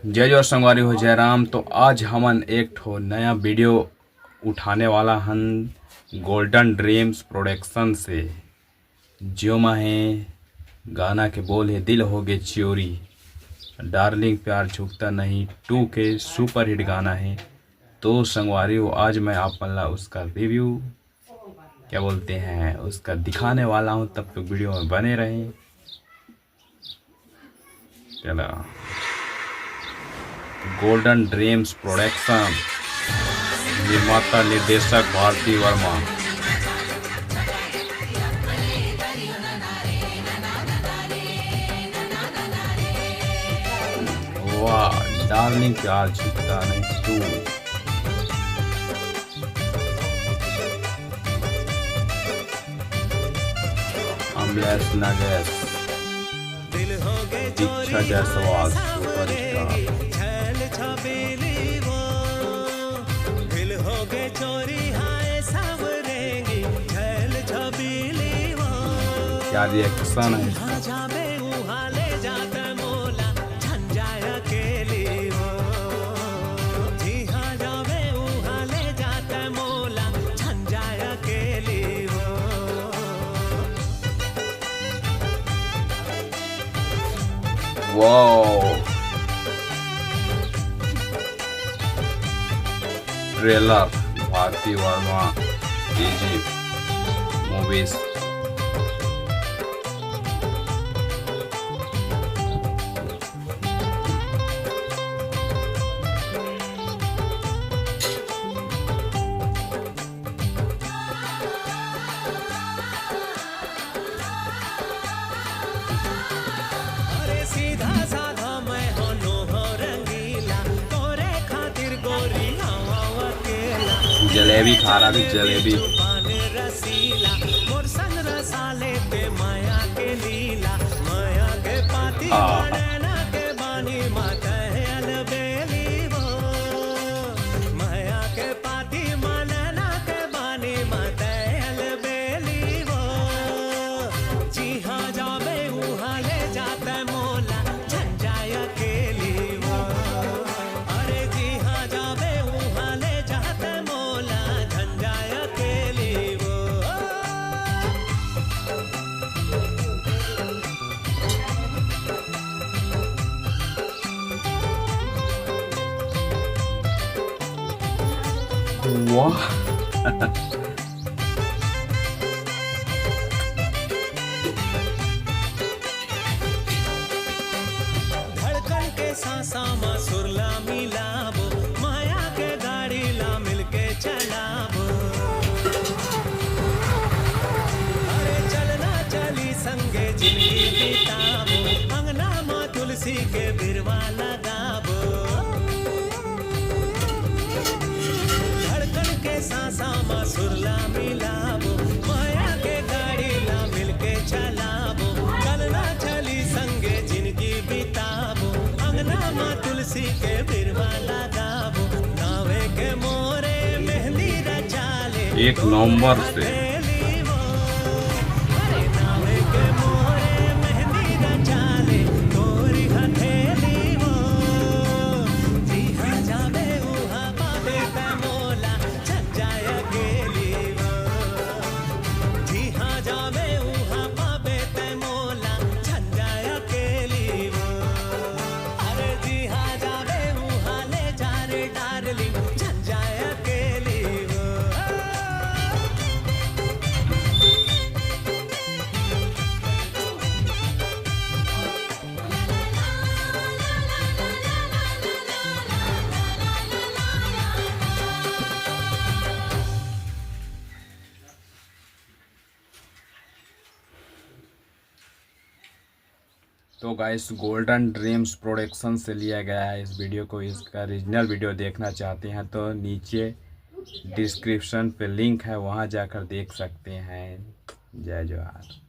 जय जोर संगवारी हो जय राम। तो आज हमन एक ठो नया वीडियो उठाने वाला हन गोल्डन ड्रीम्स प्रोडक्शन से, जो है गाना के बोल है दिल हो गए चोरी, डार्लिंग प्यार झुकता नहीं 2 के सुपर हिट गाना है। तो संगवारी हो आज मैं आप मल्ला उसका रिव्यू क्या बोलते हैं उसका दिखाने वाला हूँ, तब तक वीडियो में बने रहें। चला गोल्डन ड्रीम्स प्रोडक्शन, निर्माता निर्देशक भारती वर्मा। वाह, डार्लिंग प्यार झुकता नहीं 2। अमलेश नगेश, दीक्षा जायसवाल सुपरस्टार। क्या रिएक्शन है इसका। Wow, trailer Bharti Verma movies. सीधा साधा मैं होनो हो रंगीला, तोरे खातिर गोरी हवा अकेला। जलेबी खा रहा थी, जलेबी रसीला मोर संग रसाले पे माया के लीला, माया के पाती ना के बानी माता है अलबेली वो, माया के पाती ना के बानी माता है अलबेली वो। जी हाँ जावे वहाँ ले जाता मोला झंझाया के लिए वो, अरे जी हाँ जावे वहाँ ले जाता मोला झंझाया के लिए वो। वाह धड़कन के सांसा मा सुरला मिलाबो, माया के गाड़ी ला मिलके चलाबो, अरे चलना चली संगे जिंदगी बिताबो, अंगना मा तुलसी के बिरवा लगाबो। धड़कन के सांसा मा सुरला मिलाबो, माया के गाड़ी ला मिलके चलाबो, चलना चली संगे जिंदगी बिताबो, अंगना मा तुलसी के बिरवा लगाबो, नावे के मोरे मेहंदी रचाले 1 नवंबर से। अरे नावे के मोरे मेहंदी रचाले तोरी हथेली वो, जी हाँ जावे वहाँ पावे पे मोला झंझाया गेली वो, जी हाँ जावे वहाँ पावे पे मोला झंझाया गेली वो, अरे जी हाँ जावे वहाँ ले जा रे डार्लिंग झंझाया गेली वो। तो गाइस गोल्डन ड्रीम्स प्रोडक्शन से लिया गया है इस वीडियो को। इसका ओरिजिनल वीडियो देखना चाहते हैं तो नीचे डिस्क्रिप्शन पे लिंक है, वहां जाकर देख सकते हैं। जय जोहार।